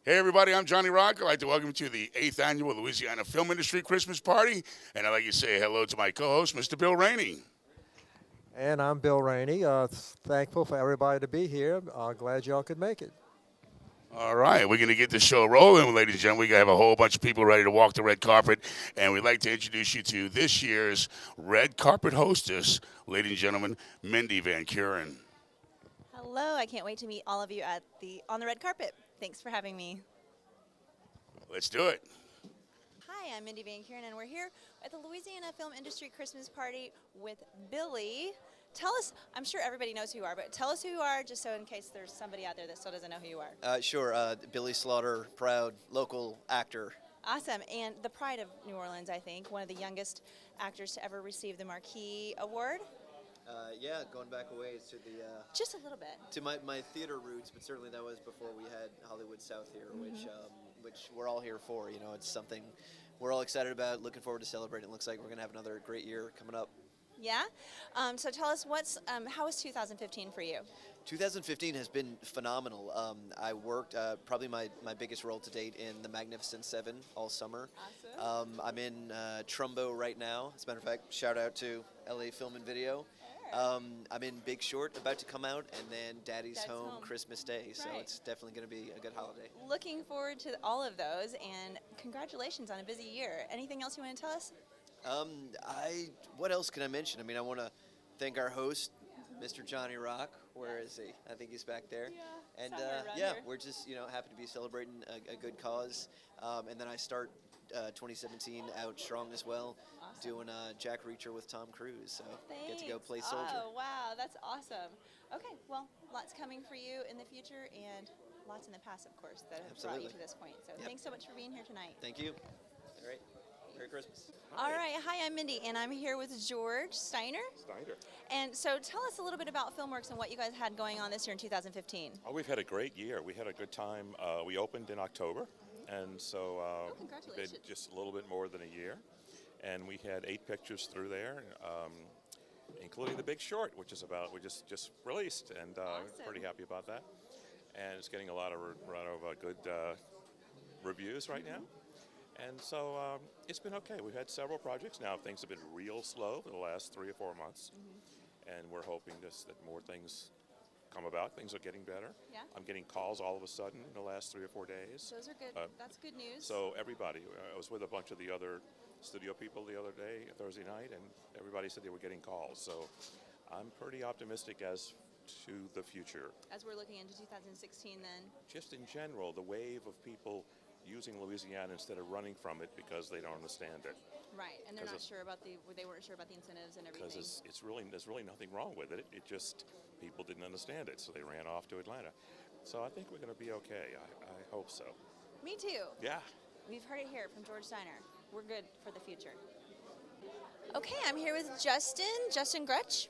Hey everybody, I'm Johnny Rock. I'd like to welcome you to the 8th annual Louisiana Film Industry Christmas Party, and I'd like to say hello to my co-host, Mr. Bill Rainey. And I'm Bill Rainey. Thankful for everybody to be here. Glad y'all could make it. All right, we're going to get the show rolling, ladies and gentlemen. We have a whole bunch of people ready to walk the red carpet, and we'd like to introduce you to this year's red carpet hostess, ladies and gentlemen, Mindy Van Kuren. Hello, I can't wait to meet all of you on the red carpet. Thanks for having me. Let's do it. Hi, I'm Mindy Van Kuren, and we're here at the Louisiana Film Industry Christmas Party with Billy. Tell us, I'm sure everybody knows who you are, but tell us who you are, just so in case there's somebody out there that still doesn't know who you are. Sure. Billy Slaughter, proud local actor. Awesome, and the pride of New Orleans, I think, one of the youngest actors to ever receive the Marquis Award. Yeah, going back a ways to the Just a little bit. to my theater roots, but certainly that was before we had Hollywood South here, which we're all here for. You know, it's something we're all excited about, looking forward to celebrating. It looks like we're gonna have another great year coming up. Yeah? So tell us, how was 2015 for you? 2015 has been phenomenal. I worked probably my biggest role to date in The Magnificent Seven all summer. Awesome. I'm in Trumbo right now. As a matter of fact, shout out to LA Film and Video. I'm in Big Short, about to come out, and then Daddy's Home Christmas Day. So Right. it's definitely going to be a good holiday. Looking forward to all of those, and congratulations on a busy year. Anything else you want to tell us? What else can I mention? I mean, I want to thank our host, Mr. Johnny Rock. Where is he? I think he's back there. Yeah, And somewhere around yeah, here. we're just happy to be celebrating a good cause. And then I start 2017 out strong as well, Awesome. doing Jack Reacher with Tom Cruise. So get to go Thanks. play soldier. Oh, wow, that's awesome. Okay, well, lots coming for you in the future and lots in the past, of course, that have brought you Absolutely. to this point. So Yep. thanks so much for being here tonight. Thank you. All right. Merry Christmas. All right, hi, I'm Mindy, and I'm here with George Steiner. And so tell us a little bit about FilmWorks and what you guys had going on this year in 2015. Oh, we've had a great year. We had a good time. We opened in October, and so it's been congratulations. just a little bit more than a year. And we had 8 pictures through there, including The Big Short, which is we just released, and Awesome. pretty happy about that. And it's getting a lot of good reviews right now. And so it's been okay. We've had several projects now. Things have been real slow for the last 3 or 4 months, and we're hoping that more things come about. Things are getting better. Yeah. I'm getting calls all of a sudden in the last 3 or 4 days. Those are good. That's good news. So everybody, I was with a bunch of the other studio people the other day, Thursday night, and everybody said they were getting calls. So I'm pretty optimistic as to the future. As we're looking into 2016 then. Just in general, the wave of people using Louisiana instead of running from it because they don't understand it. Right, and they're 'Cause not it's- sure about they weren't sure about the incentives and everything. Because there's really nothing wrong with it. It just, people didn't understand it, so they ran off to Atlanta. So I think we're going to be okay. I hope so. Me too. Yeah. We've heard it here from George Steiner. We're good for the future. Okay, I'm here with Justin Gretch.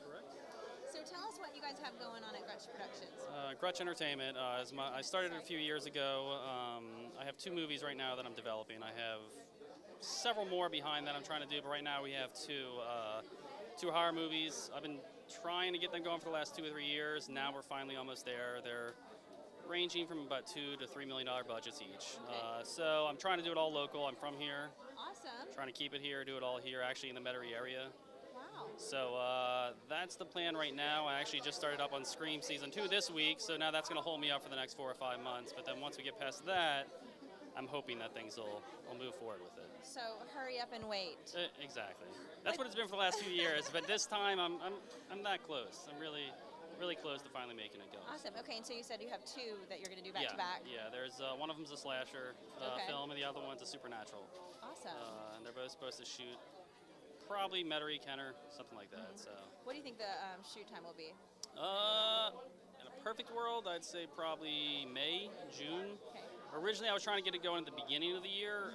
So tell us what you guys have going on at Gretch Productions. Gretch Entertainment. I started it a few years ago. I have 2 movies right now that I'm developing. I have several more behind that I'm trying to do, but right now we have two horror movies. I've been trying to get them going for the last 2 or 3 years. Now we're finally almost there. They're ranging from about $2 to $3 million budgets each. Okay. So I'm trying to do it all local. I'm from here. Awesome. Trying to keep it here, do it all here, actually in the Metairie area. Wow. So that's the plan right now. I actually just started up on Scream Season 2 this week, so now that's going to hold me up for the next 4 or 5 months. But then once we get past that, I'm hoping that things will move forward with it. So hurry up and wait. Exactly. That's what it's been for the last few years, but this time I'm that close. I'm really close to finally making it go. Awesome. Okay, and so you said you have 2 that you're going to do back yeah, to back. Yeah, there's one of them's a slasher Okay. film, and the other one's a supernatural. Awesome. And they're both supposed to shoot probably Metairie, Kenner, something like that. So. What do you think the shoot time will be? In a perfect world, I'd say probably May, June. Okay. Originally, I was trying to get it going at the beginning of the year.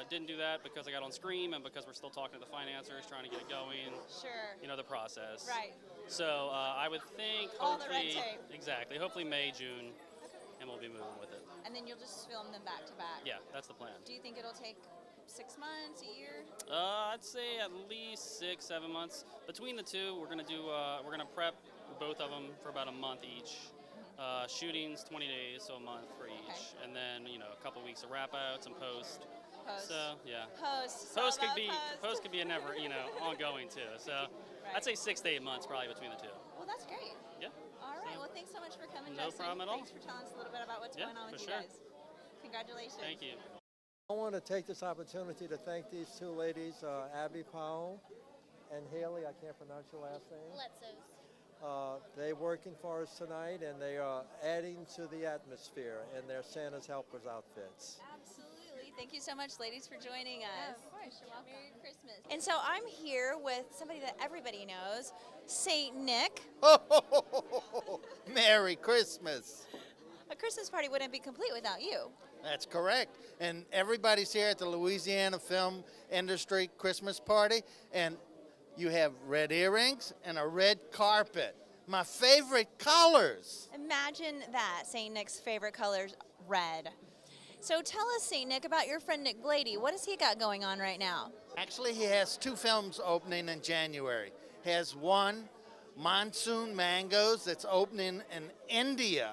Didn't do that because I got on Scream and because we're still talking to the financiers, trying to get it going. Sure. You know, the process. Right. So I would think All the red hopefully, tape. exactly, hopefully May, June, Okay. and we'll be moving with it. And then you'll just film them back to back. Yeah, that's the plan. Do you think it'll take 6 months, a year? I'd say at least 6, 7 months. Between the 2, we're gonna prep both of them for about a month each. Shootings 20 days, so a month for each, and then a couple weeks of wrap outs and post. So yeah. Post could be a never ongoing too. So I'd say 6 to 8 months probably between the two. Well, that's great. Yeah. All right. Well, thanks so much for coming, No Justin. problem at all. Thanks for telling us a little bit about what's going on with you guys. Congratulations. Thank you. I want to take this opportunity to thank these two ladies, Abby Powell and Haley. I can't pronounce your last name. They're working for us tonight, and they are adding to the atmosphere in their Santa's Helpers outfits. Absolutely. Thank you so much, ladies, for joining us. Yeah, of course. You're welcome. Merry Christmas. And so I'm here with somebody that everybody knows, Saint Nick. Merry Christmas. A Christmas party wouldn't be complete without you. That's correct. And everybody's here at the Louisiana Film Industry Christmas party, and you have red earrings and a red carpet. My favorite colors. Imagine that, Saint Nick's favorite color's red. So tell us, Saint Nick, about your friend Nick Blady. What has he got going on right now? Actually, he has 2 films opening in January. He has one, Monsoon Mangoes, that's opening in India,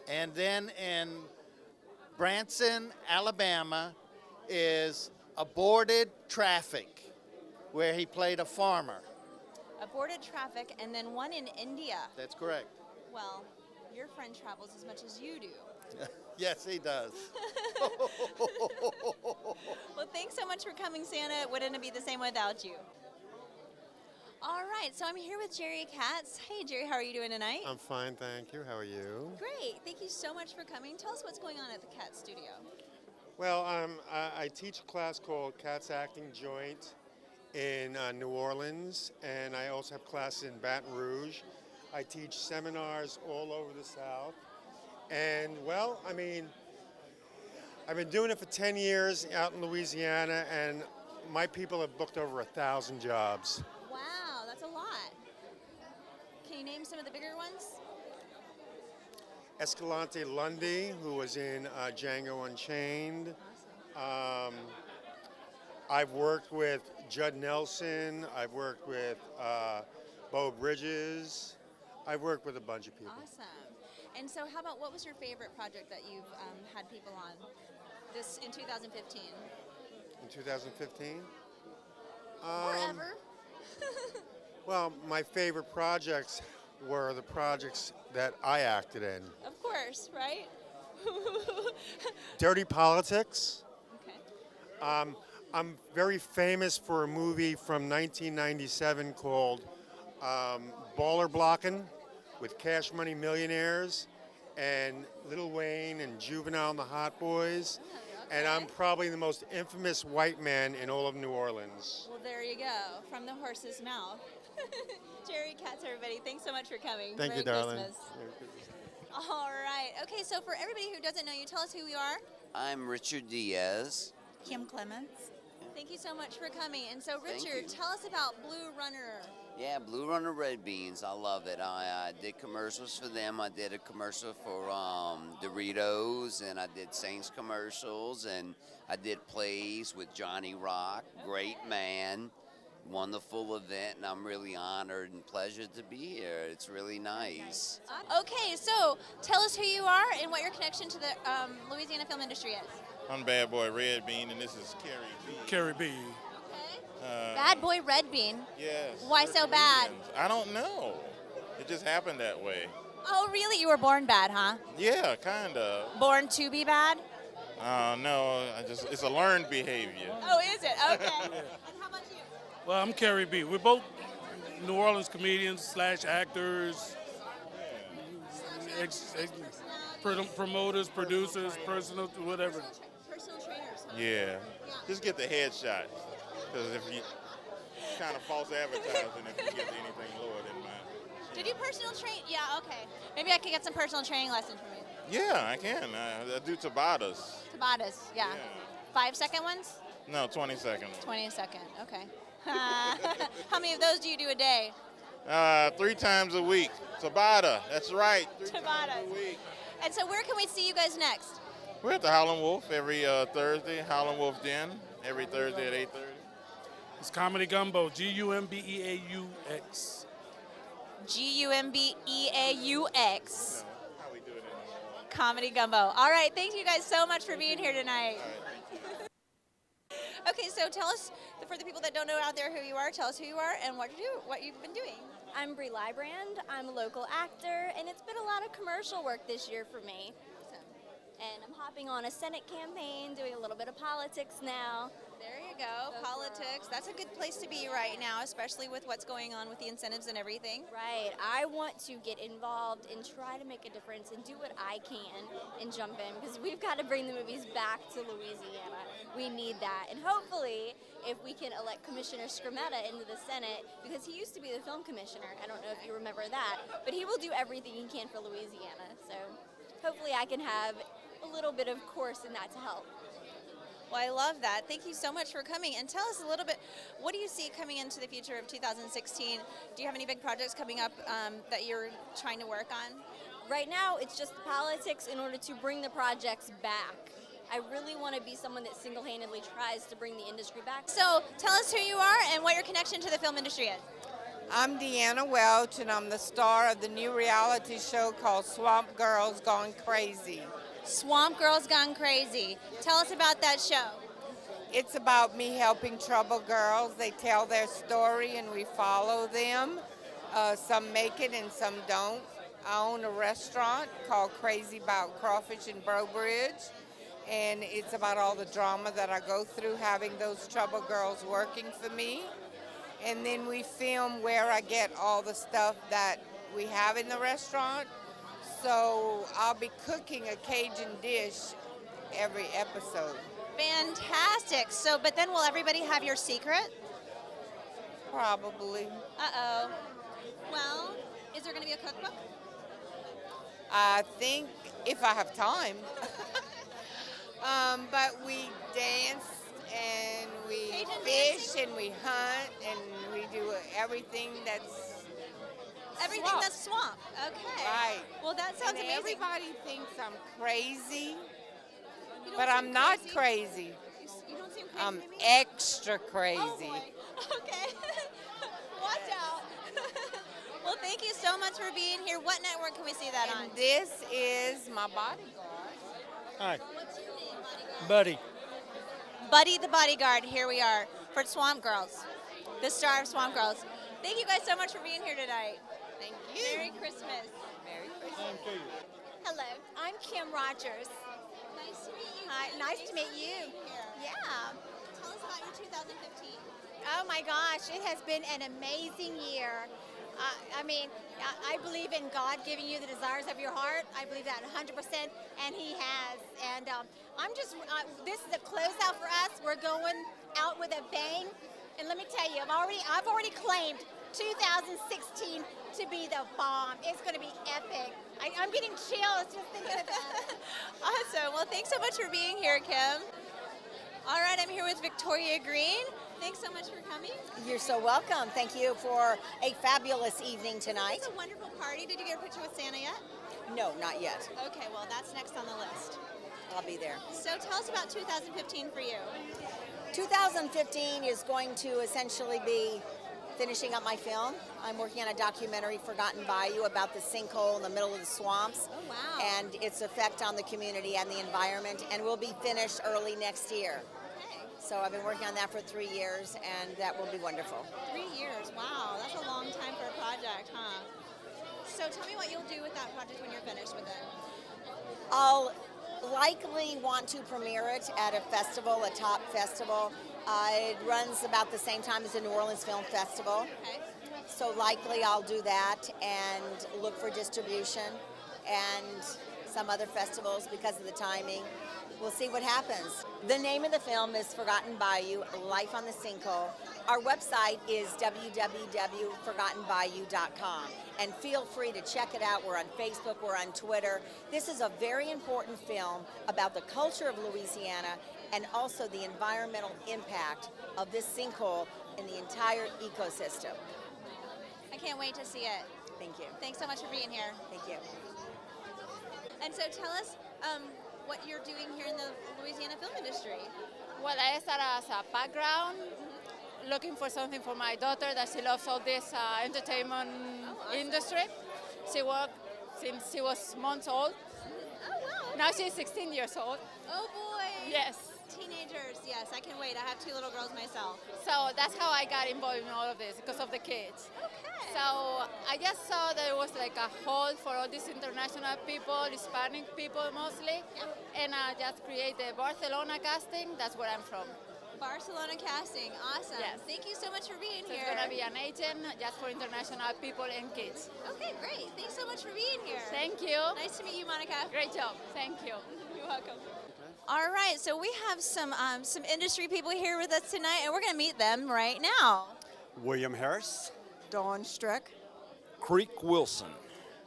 and then in Branson, Alabama, is Aborted Traffic, where he played a farmer. Aborted Traffic, and then one in India. That's correct. Well, your friend travels as much as you do. Yes, he does. Well, thanks so much for coming, Santa. Wouldn't it be the same without you? All right, so I'm here with Jerry Katz. Hey, Jerry, how are you doing tonight? I'm fine, thank you. How are you? Great. Thank you so much for coming. Tell us what's going on at the Katz studio. Well, I teach a class called Katz Acting Joint in New Orleans, and I also have classes in Baton Rouge. I teach seminars all over the South. And, well, I mean, I've been doing it for 10 years out in Louisiana, and my people have booked over 1,000 jobs. Wow, that's a lot. Can you name some of the bigger ones? Escalante Lundy, who was in Django Unchained. I've worked with Judd Nelson. I've worked with Bo Bridges. I've worked with a bunch of people. Awesome. And so how about, what was your favorite project that you've had people on this in 2015? In 2015? Or ever? Well, my favorite projects were the projects that I acted in. Of course, right? Dirty Politics. Okay. I'm very famous for a movie from 1997 called Baller Blockin' with Cash Money Millionaires and Lil Wayne and Juvenile and the Hot Boys. Okay. And I'm probably the most infamous white man in all of New Orleans. Well, there you go, from the horse's mouth. Jerry Katz, everybody, thanks so much for coming. Thank Merry you, darling. Christmas. All right. Okay, so for everybody who doesn't know you, tell us who you are. I'm Richard Diaz. Kim Clements. Thank you so much for coming. And so, Thank Richard, you. tell us about Blue Runner. Yeah, Blue Runner Red Beans. I love it. I did commercials for them. I did a commercial for Doritos, and I did Saints commercials, and I did plays with Johnny Rock. Great man. Wonderful event, and I'm really honored and pleasured to be here. It's really nice. Okay, so tell us who you are and what your connection to the Louisiana film industry is. I'm Bad Boy Red Bean, and this is Carrie B. Carrie B. Okay. Bad Boy Red Bean. Yes. Why so bad? I don't know. It just happened that way. Oh, really? You were born bad, huh? Yeah, kind of. Born to be bad? No, it's a learned behavior. Oh, is it? Okay. And how about you? Well, I'm Carrie B. We're both New Orleans comedians / actors, promoters, producers, personal, whatever. Personal trainers, huh? Yeah. Just get the headshot. Because if you kind of false advertising if you get anything lower than mine. Did you personal train? Yeah, okay. Maybe I could get some personal training lessons from you. Yeah, I can. I do Tabatas. Tabatas, yeah. 5-second ones? No, 20 seconds. 20 a second, okay. How many of those do you do a day? 3 times a week. Tabata, that's right. 3 times Tabatas. a week. And so where can we see you guys next? We're at the Howlin' Wolf every Thursday, Howlin' Wolf Den, every Thursday at 8:30. It's Comedy Gumbo, Gumbeaux. Gumbeaux. comedy gumbo. All right, thank you guys so much for being here tonight. Okay, so tell us, for the people that don't know out there who you are, tell us who you are and what you've been doing. I'm Ibrand. I'm a local actor, and it's been a lot of commercial work this year for me. And I'm hopping on a Senate campaign, doing a little bit of politics now. There you go, politics. That's a good place to be right now, especially with what's going on with the incentives and everything. Right. I want to get involved and try to make a difference and do what I can and jump in, because we've got to bring the movies back to Louisiana. We need that. And hopefully, if we can elect Commissioner Scrametta into the Senate, because he used to be the film commissioner. I don't know if you remember that, but he will do everything he can for Louisiana. So hopefully I can have a little bit of course in that to help. Well, I love that. Thank you so much for coming. And tell us a little bit, what do you see coming into the future of 2016? Do you have any big projects coming up that you're trying to work on? Right now, it's just politics in order to bring the projects back. I really want to be someone that single-handedly tries to bring the industry back. So tell us who you are and what your connection to the film industry is. I'm Deanna Welch, and I'm the star of the new reality show called Swamp Girls Gone Crazy. Swamp Girls Gone Crazy. Tell us about that show. It's about me helping troubled girls. They tell their story and we follow them. Some make it and some don't. I own a restaurant called Crazy About Crawfish in Brobridge, and it's about all the drama that I go through having those troubled girls working for me. And then we film where I get all the stuff that we have in the restaurant. So I'll be cooking a Cajun dish every episode. Fantastic. So, but then will everybody have your secret? Probably. Uh-oh. Well, is there going to be a cookbook? I think if I have time. But we dance and we Cajun fish dancing? and we hunt and we do everything that's Everything swamp. that's swamp. Okay. Right. Well, that sounds and amazing. everybody thinks I'm crazy, You don't but seem I'm not crazy. crazy. You don't seem crazy I'm to me? extra crazy. Oh, boy. Okay. Watch out. Well, thank you so much for being here. What network can we see that on? And this is my bodyguard. Hi, What's your name, bodyguard? Buddy. Buddy the Bodyguard. Here we are for Swamp Girls, the star of Swamp Girls. Thank you guys so much for being here tonight. Thank you. Merry Christmas. Merry Christmas. Thank you. Hello, I'm Kim Rogers. Nice to meet you. Hi, nice to meet Thanks for you. being here. Yeah. Tell us about your 2015. Oh my gosh, it has been an amazing year. I mean, I believe in God giving you the desires of your heart. I believe that 100%, and He has. And this is a closeout for us. We're going out with a bang. And let me tell you, I've already claimed 2016 to be the bomb. It's going to be epic. I'm getting chills just thinking about it. Awesome. Well, thanks so much for being here, Kim. All right, I'm here with Victoria Greene. Thanks so much for coming. You're so welcome. Thank you for a fabulous evening tonight. It's a wonderful party. Did you get a picture with Santa yet? No, not yet. Okay, well, that's next on the list. I'll be there. So tell us about 2015 for you. 2015 is going to essentially be finishing up my film. I'm working on a documentary, Forgotten Bayou, about the sinkhole in the middle of the swamps. Oh, wow. And its effect on the community and the environment, and will be finished early next year. Okay. So I've been working on that for 3 years, and that will be wonderful. 3 years. Wow, that's a long time for a project, huh? So tell me what you'll do with that project when you're finished with it. I'll likely want to premiere it at a festival, a top festival. It runs about the same time as the New Orleans Film Festival. Okay. So likely I'll do that and look for distribution and some other festivals because of the timing. We'll see what happens. The name of the film is Forgotten Bayou, Life on the Sinkhole. Our website is www.forgottenbayou.com. And feel free to check it out. We're on Facebook, we're on Twitter. This is a very important film about the culture of Louisiana and also the environmental impact of this sinkhole in the entire ecosystem. I can't wait to see it. Thank you. Thanks so much for being here. Thank you. And so tell us what you're doing here in the Louisiana film industry. Well, I started as a background, looking for something for my daughter that she loves all this entertainment industry. She worked since she was months old, Oh, wow. Now she's 16 years old. Oh, boy. Yes. Teenagers, yes, I can wait. I have 2 little girls myself. So that's how I got involved in all of this, because of the kids. Okay. So I just saw that it was like a hall for all these international people, Hispanic people mostly, and I just created Barcelona Casting. That's where I'm from. Barcelona Casting, awesome. Yes. Thank you so much for being So here. it's gonna be an agent just for international people and kids. Okay, great. Thanks so much for being here. Thank you. Nice to meet you, Monica. Great job. Thank you. You're welcome. All right, so we have some industry people here with us tonight, and we're going to meet them right now. William Harris. Dawn Streck. Creek Wilson.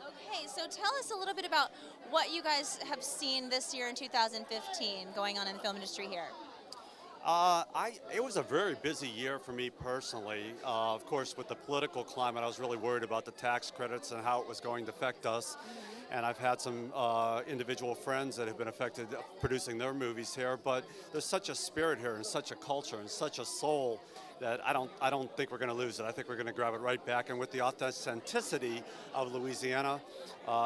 Okay, so tell us a little bit about what you guys have seen this year in 2015 going on in the film industry here. It was a very busy year for me personally. Of course, with the political climate, I was really worried about the tax credits and how it was going to affect us. And I've had some individual friends that have been affected producing their movies here. But there's such a spirit here and such a culture and such a soul that I don't think we're going to lose it. I think we're going to grab it right back. And with the authenticity of Louisiana,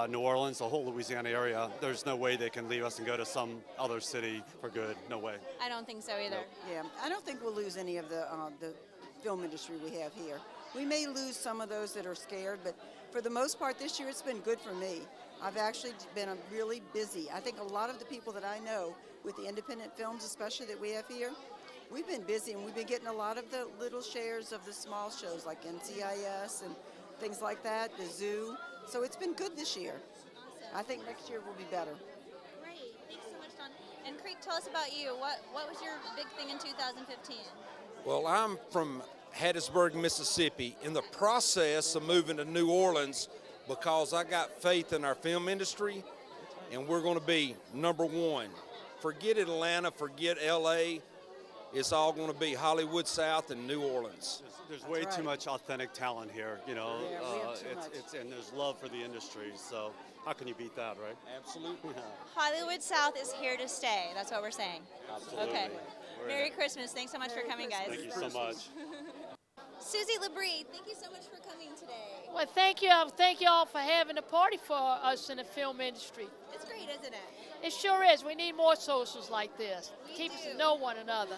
New Orleans, the whole Louisiana area, there's no way they can leave us and go to some other city for good. No way. I don't think so either. Yeah, I don't think we'll lose any of the film industry we have here. We may lose some of those that are scared, but for the most part this year it's been good for me. I've actually been really busy. I think a lot of the people that I know with the independent films, especially that we have here, we've been busy and we've been getting a lot of the little shares of the small shows like NCIS and things like that, the zoo. So it's been good this year. Awesome. I think next year will be better. Great. Thanks so much, Dawn. And Creek, tell us about you. What was your big thing in 2015? Well, I'm from Hattiesburg, Mississippi, in the process of moving to New Orleans because I got faith in our film industry, and we're going to be #1. Forget Atlanta, forget LA. It's all going to be Hollywood South and New Orleans. There's way too much authentic talent here, you know. Yeah, we have too much. And there's love for the industry. So how can you beat that, right? Absolutely. Hollywood South is here to stay. That's what we're saying. Absolutely. Okay. Merry Christmas. Thanks so much for coming, guys. Thank you so much. Suzie LaBrie, thank you so much for coming today. Well, thank you. Thank you all for having a party for us in the film industry. It's great, isn't it? It sure is. We need more socials like this. We Keep us do. to know one another.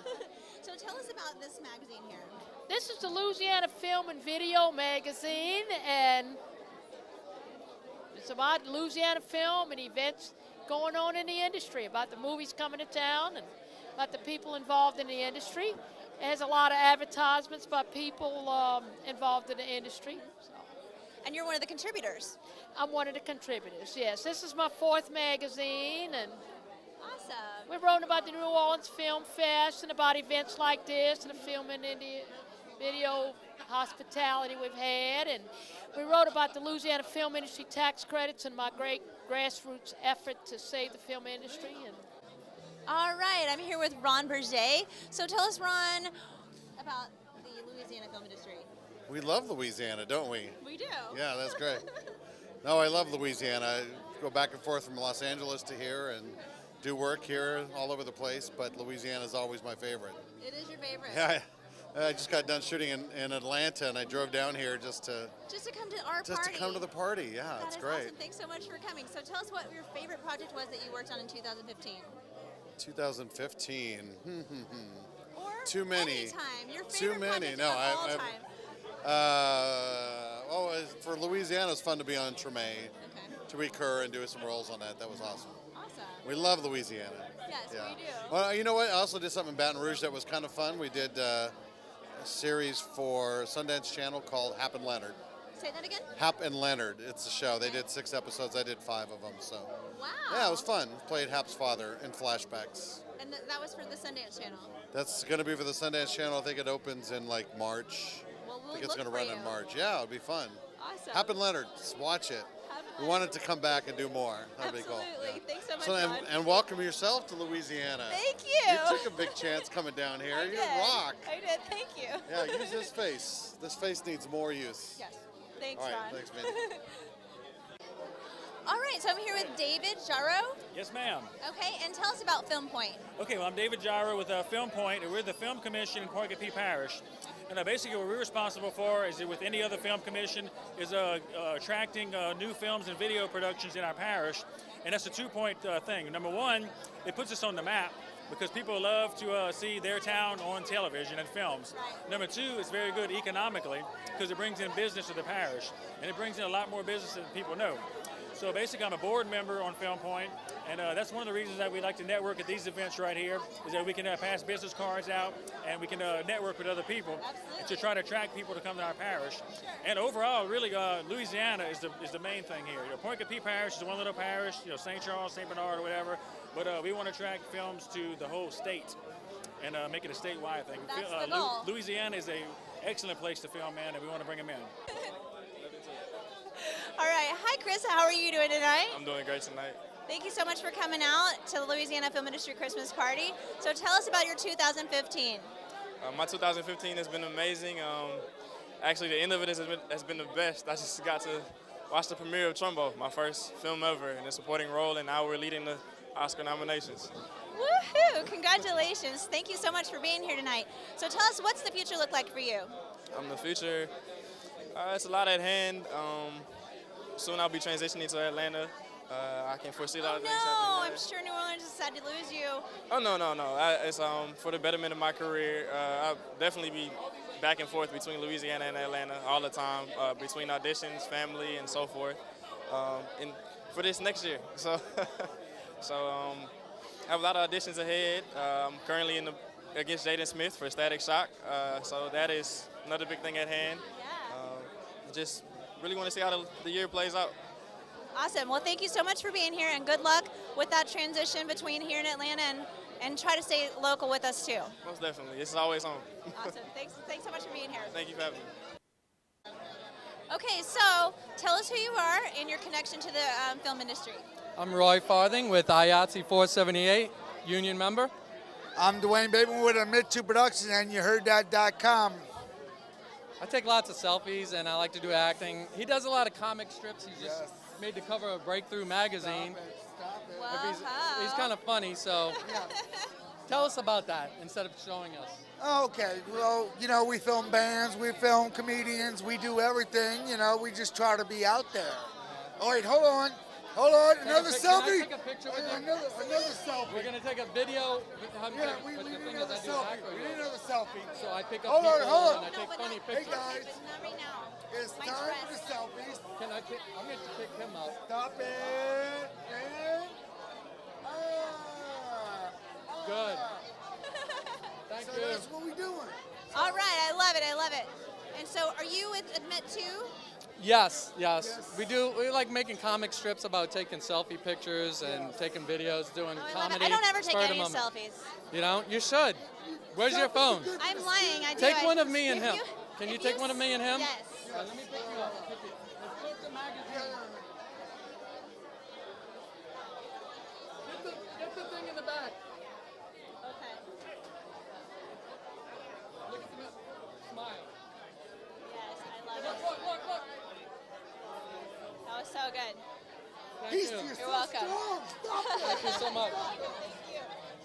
So tell us about this magazine here. This is the Louisiana Film and Video magazine, and it's about Louisiana film and events going on in the industry, about the movies coming to town and about the people involved in the industry. It has a lot of advertisements about people involved in the industry. So. And you're one of the contributors. I'm one of the contributors, yes. This is my 4th magazine, and awesome. we wrote about the New Orleans Film Fest and about events like this and the film and video hospitality we've had. And we wrote about the Louisiana film industry tax credits and my great grassroots effort to save the film industry. And All right, I'm here with Ron Berger. So tell us, Ron, about the Louisiana film industry. We love Louisiana, don't we? We do. Yeah, that's great. No, I love Louisiana. I go back and forth from Los Angeles to here and do work here all over the place, but Louisiana is always my favorite. It is your favorite. Yeah, I just got done shooting in Atlanta, and I drove down here just to come to our just party. to come to the party. Yeah, That it's is great. Awesome. Thanks so much for coming. So tell us what your favorite project was that you worked on in 2015. 2015. Or too many. Anytime. Your Too favorite many. project No, of all time. For Louisiana, it's fun to be on Treme, to recur and do some roles on that. That was awesome. Awesome. We love Louisiana. Yes, Yeah. we do. Well, you know what? I also did something in Baton Rouge that was kind of fun. We did a series for Sundance Channel called Hap and Leonard. Say that again? Hap and Leonard. It's a show. They did 6 episodes. I did 5 of them. So. Wow. Yeah, it was fun. Played Hap's father in flashbacks. And that was for the Sundance Channel. That's going to be for the Sundance Channel. I think it opens in like March. Well, I think it's going to run in March. Yeah, it'll be fun. Awesome. Hap and Leonard, just watch it. We wanted to come back and do more. That'd be cool. Absolutely. Thanks so much, So, Ron. and welcome yourself to Louisiana. Thank you. You took a big chance coming down here. You rock. I did. Thank you. Yeah, use this face. This face needs more use. Yes. Thanks, All right, Ron. thanks, Mindy. All right, so I'm here with David Jarrah. Yes, ma'am. Okay, and tell us about Film Point. Okay, well, I'm David Jarrah with Film Point, and we're the Film Commission in Poincaré Parish. And basically what we're responsible for is, with any other film commission, is attracting new films and video productions in our parish. And that's a two-point thing. Number one, it puts us on the map because people love to see their town on television and films. Number two, it's very good economically because it brings in business to the parish. And it brings in a lot more business than people know. So basically, I'm a board member on Film Point, and that's one of the reasons that we like to network at these events right here, is that we can pass business cards out, and we can network with other people to try to attract people to come to our parish. And overall, really, Louisiana is the main thing here. Poincaré Parish is one little parish, St. Charles, St. Bernard, or whatever, but we want to attract films to the whole state and make it a statewide thing. That's the goal. Louisiana is an excellent place to film in, and we want to bring them in. All right, hi Chris, how are you doing tonight? I'm doing great tonight. Thank you so much for coming out to the Louisiana Film Industry Christmas Party. So tell us about your 2015. My 2015 has been amazing. Actually, the end of it has been the best. I just got to watch the premiere of Trumbo, my first film ever, in a supporting role, and now we're leading the Oscar nominations. Woohoo! Congratulations. Thank you so much for being here tonight. So tell us, what's the future look like for you? The future, it's a lot at hand. Soon I'll be transitioning to Atlanta. I can foresee a lot of things happening there. I'm sure New Orleans is sad to lose you. Oh, no. It's for the betterment of my career. I'll definitely be back and forth between Louisiana and Atlanta all the time, between auditions, family, and so forth, and for this next year. So, I have a lot of auditions ahead. I'm currently against Jaden Smith for Static Shock, so that is another big thing at hand. Just really want to see how the year plays out. Awesome. Well, thank you so much for being here, and good luck with that transition between here and Atlanta, and try to stay local with us too. Most definitely. It's always on. Awesome. Thanks so much for being here. Thank you for having me. Okay, so tell us who you are and your connection to the film industry. I'm Roy Farthing with IATSE 478, union member. I'm Dwayne Bateman with Mid2 Productions, and you heard that.com. I take lots of selfies, and I like to do acting. He does a lot of comic strips. He's just made the cover of Breakthrough magazine. Stop it. Well, he's kind of funny, so tell us about that instead of showing us. Okay, well, we film bands, we film comedians, we do everything, we just try to be out there. Oh, wait, hold on, another selfie? Can I take a picture with you? Another selfie. We're going to take a video. We need another selfie. So I pick up hold people on. and I take funny pictures. Hey, guys. It's time for the selfies. I'm going to pick him up. Stop it. And, Good. Thank you. That's what we're doing. All right, I love it. And so are you with Admit too? Yes. We like making comic strips about taking selfie pictures and taking videos, doing comedy. I don't ever take spur of any the moment. selfies. You don't? You should. Where's your phone? I'm lying. I do. Take one of me and him. Can you take one of me and him? Yes. Let me pick you up. Let's put the magazine. Get the thing in the back. Okay. Look at the smile. Yes, I love it. Look. That was so good. Thank you. You're welcome. Thank you so much. Thank you.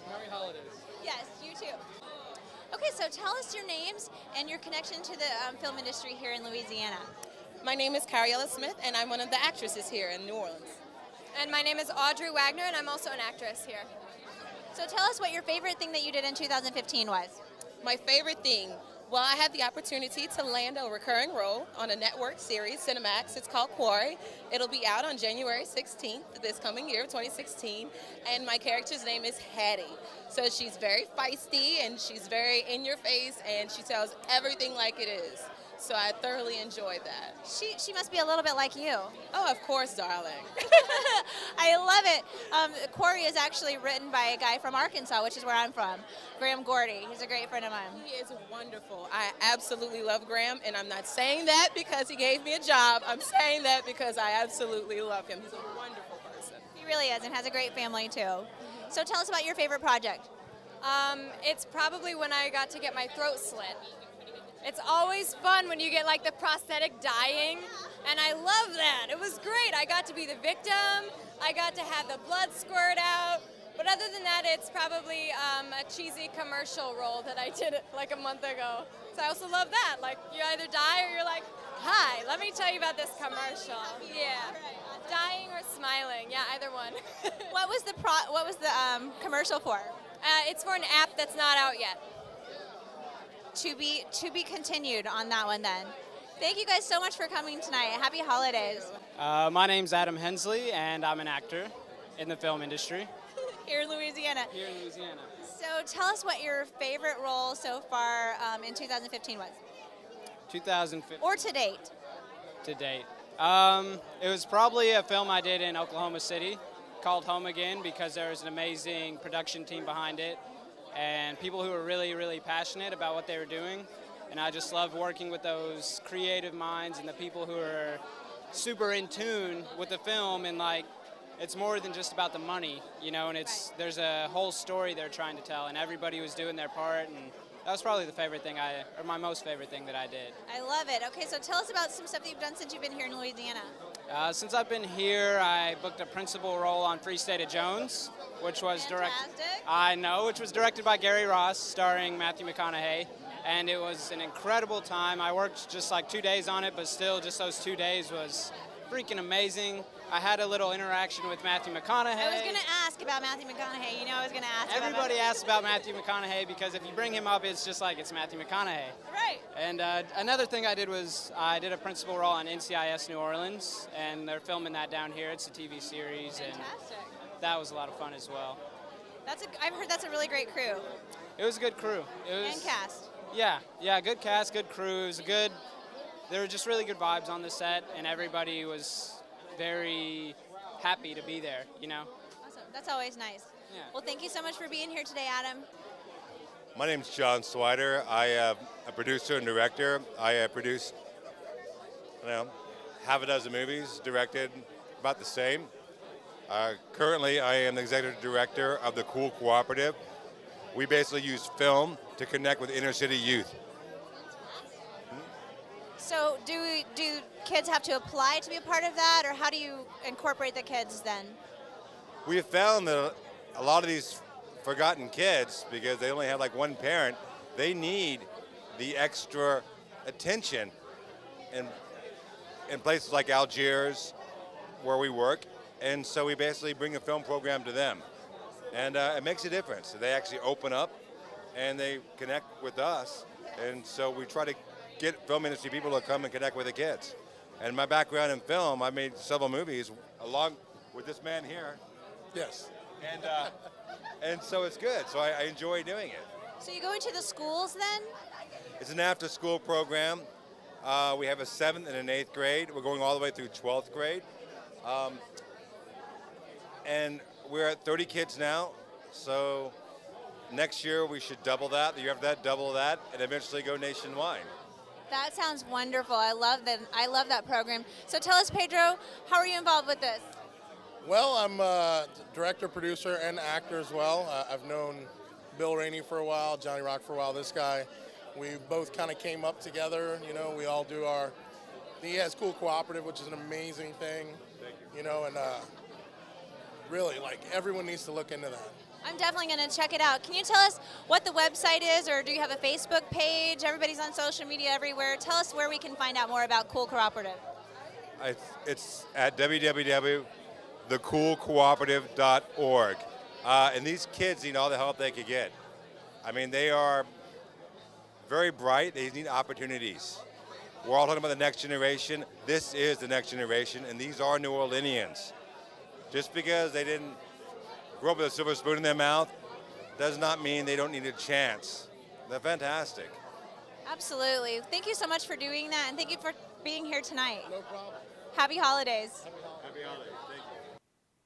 Merry holidays. Yes, you too. Okay, so tell us your names and your connection to the film industry here in Louisiana. My name is Cariella Smith, and I'm one of the actresses here in New Orleans. And my name is Audrey Wagner, and I'm also an actress here. So tell us what your favorite thing that you did in 2015 was. My favorite thing, well, I had the opportunity to land a recurring role on a network series, Cinemax. It's called Quarry. It'll be out on January 16th, this coming year, 2016. And my character's name is Hattie. So she's very feisty, and she's very in your face, and she tells everything like it is. So I thoroughly enjoyed that. She must be a little bit like you. Oh, of course, darling. I love it. Quarry is actually written by a guy from Arkansas, which is where I'm from, Graham Gordy. He's a great friend of mine. He is wonderful. I absolutely love Graham, and I'm not saying that because he gave me a job. I'm saying that because I absolutely love him. He's a wonderful person. He really is, and has a great family, too. So tell us about your favorite project. It's probably when I got to get my throat slit. It's always fun when you get like the prosthetic dying, and I love that. It was great. I got to be the victim. I got to have the blood squirt out. But other than that, it's probably a cheesy commercial role that I did like a month ago. So I also love that. Like, you either die or you're like, hi, let me tell you about this commercial. Yeah, dying or smiling. Yeah, either one. What was the commercial for? It's for an app that's not out yet. To be continued on that one then. Thank you guys so much for coming tonight. Happy holidays. My name's Adam Hensley, and I'm an actor in the film industry. Here in Louisiana. Here in Louisiana. So tell us what your favorite role so far in 2015 was. 2015. Or to date. To date. It was probably a film I did in Oklahoma City called Home Again, because there was an amazing production team behind it and people who were really, really passionate about what they were doing. And I just loved working with those creative minds and the people who are super in tune with the film, and like, it's more than just about the money, you know, and there's a whole story they're trying to tell, and everybody was doing their part, and that was probably the favorite thing my most favorite thing that I did. I love it. Okay, so tell us about some stuff that you've done since you've been here in Louisiana. Since I've been here, I booked a principal role on Free State of Jones, which was directed by Gary Ross, starring Matthew McConaughey, and it was an incredible time. I worked just like 2 days on it, but still, just those 2 days was freaking amazing. I had a little interaction with Matthew McConaughey. I was going to ask about Matthew McConaughey. You know, I was going to ask Everybody asks about Matthew McConaughey because if you bring him up, it's just like it's Matthew McConaughey. Right. And another thing I did was I did a principal role on NCIS New Orleans, and they're filming that down here. It's a TV series. Fantastic. And that was a lot of fun as well. I've heard that's a really great crew. It was a good crew. And cast. Yeah, good cast, good crew. It was there were just really good vibes on the set, and everybody was very happy to be there, you know. Awesome. That's always nice. Yeah. Well, thank you so much for being here today, Adam. My name's John Swider. I am a producer and director. I produced, half a dozen movies, directed about the same. Currently, I am the executive director of the Cool Cooperative. We basically use film to connect with inner city youth. So do kids have to apply to be a part of that, or how do you incorporate the kids then? We have found that a lot of these forgotten kids, because they only have like one parent, they need the extra attention in places like Algiers, where we work. And so we basically bring a film program to them. And it makes a difference. They actually open up and they connect with us. And so we try to get film industry people to come and connect with the kids. And my background in film, I made several movies along with this man here. Yes. And so it's good. So I enjoy doing it. So you go into the schools then? It's an after-school program. We have a 7th and an 8th grade. We're going all the way through 12th grade. And we're at 30 kids now. So next year we should double that. The year after that, double that, and eventually go nationwide. That sounds wonderful. I love that program. So tell us, Pedro, how are you involved with this? Well, I'm a director, producer, and actor as well. I've known Bill Rainey for a while, Johnny Rock for a while, this guy. We both kind of came up together, you know, we all do he has Cool Cooperative, which is an amazing thing, you know, and really, like, everyone needs to look into that. I'm definitely going to check it out. Can you tell us what the website is, or do you have a Facebook page? Everybody's on social media everywhere. Tell us where we can find out more about Cool Cooperative. It's at www.thecoolcooperative.org. And these kids need all the help they could get. I mean, they are very bright. They need opportunities. We're all talking about the next generation. This is the next generation, and these are New Orleanians. Just because they didn't grow up with a silver spoon in their mouth does not mean they don't need a chance. They're fantastic. Absolutely. Thank you so much for doing that, and thank you for being here tonight. No problem. Happy holidays. Happy holidays. Thank you.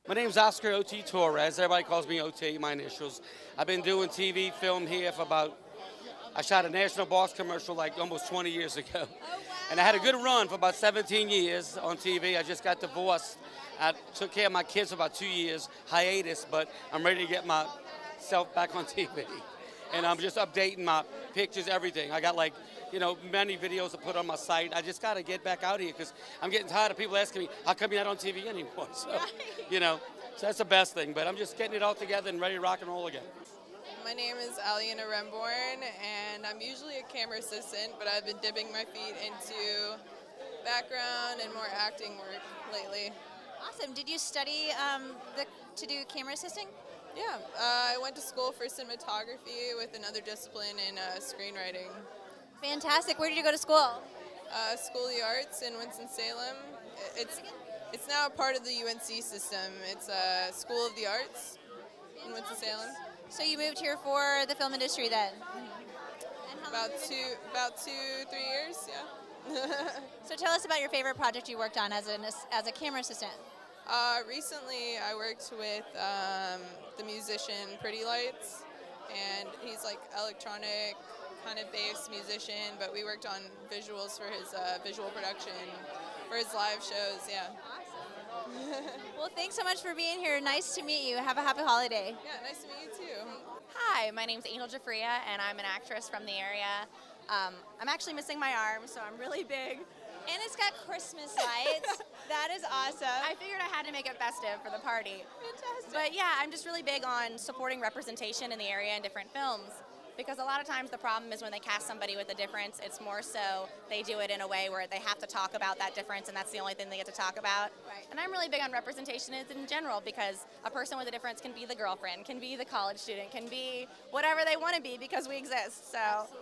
My name's Oscar O.T. Torres. Everybody calls me O.T., my initials. I've been doing TV, film here for I shot a National Boss commercial like almost 20 years ago. Oh, wow. And I had a good run for about 17 years on TV. I just got divorced. I took care of my kids for about 2 years, hiatus, but I'm ready to get myself back on TV. And I'm just updating my pictures, everything. I got many videos to put on my site. I just got to get back out here because I'm getting tired of people asking me, how come you're not on TV anymore? So, so that's the best thing. But I'm just getting it all together and ready to rock and roll again. My name is Elena Renbourn, and I'm usually a camera assistant, but I've been dipping my feet into background and more acting work lately. Awesome. Did you study to do camera assisting? Yeah, I went to school for cinematography with another discipline in screenwriting. Fantastic. Where did you go to school? School of the Arts in Winston-Salem. It's now a part of the UNC system. It's School of the Arts in Winston-Salem. So you moved here for the film industry then? About 3 years, yeah. So tell us about your favorite project you worked on as a camera assistant. Recently, I worked with the musician Pretty Lights, and he's like electronic kind of bass musician, but we worked on visuals for his visual production, for his live shows, yeah. Well, thanks so much for being here. Nice to meet you. Have a happy holiday. Yeah, nice to meet you too. Hi, my name's Anil Jeffri, and I'm an actress from the area. I'm actually missing my arm, so I'm really big. And it's got Christmas lights. That is awesome. I figured I had to make it festive for the party. Fantastic. But yeah, I'm just really big on supporting representation in the area in different films. Because a lot of times the problem is when they cast somebody with a difference, it's more so they do it in a way where they have to talk about that difference, and that's the only thing they get to talk about. Right. And I'm really big on representation in general, because a person with a difference can be the girlfriend, can be the college student, can be whatever they want to be, because we exist. So absolutely.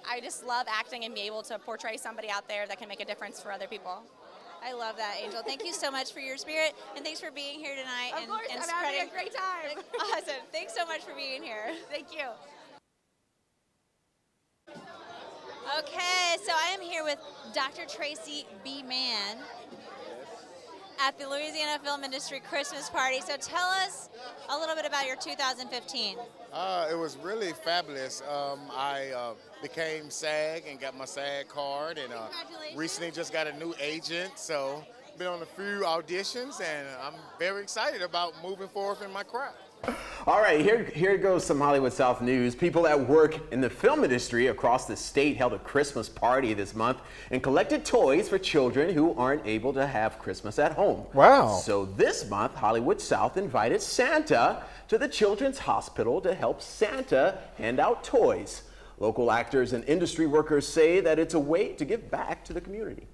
I just love acting and be able to portray somebody out there that can make a difference for other people. I love that, Angel. Thank you so much for your spirit, and thanks for being here tonight. Of course, I'm having a great time. Awesome. Thanks so much for being here. Thank you. Okay, so I am here with Dr. Tracy B Man at the Louisiana Film Industry Christmas Party. So tell us a little bit about your 2015. It was really fabulous. I became SAG and got my SAG card, and recently just got a new agent. So been on a few auditions, and I'm very excited about moving forward in my craft. All right, here goes some Hollywood South news. People that work in the film industry across the state held a Christmas party this month and collected toys for children who aren't able to have Christmas at home. Wow. So this month, Hollywood South invited Santa to the Children's Hospital to help Santa hand out toys. Local actors and industry workers say that it's a way to give back to the community.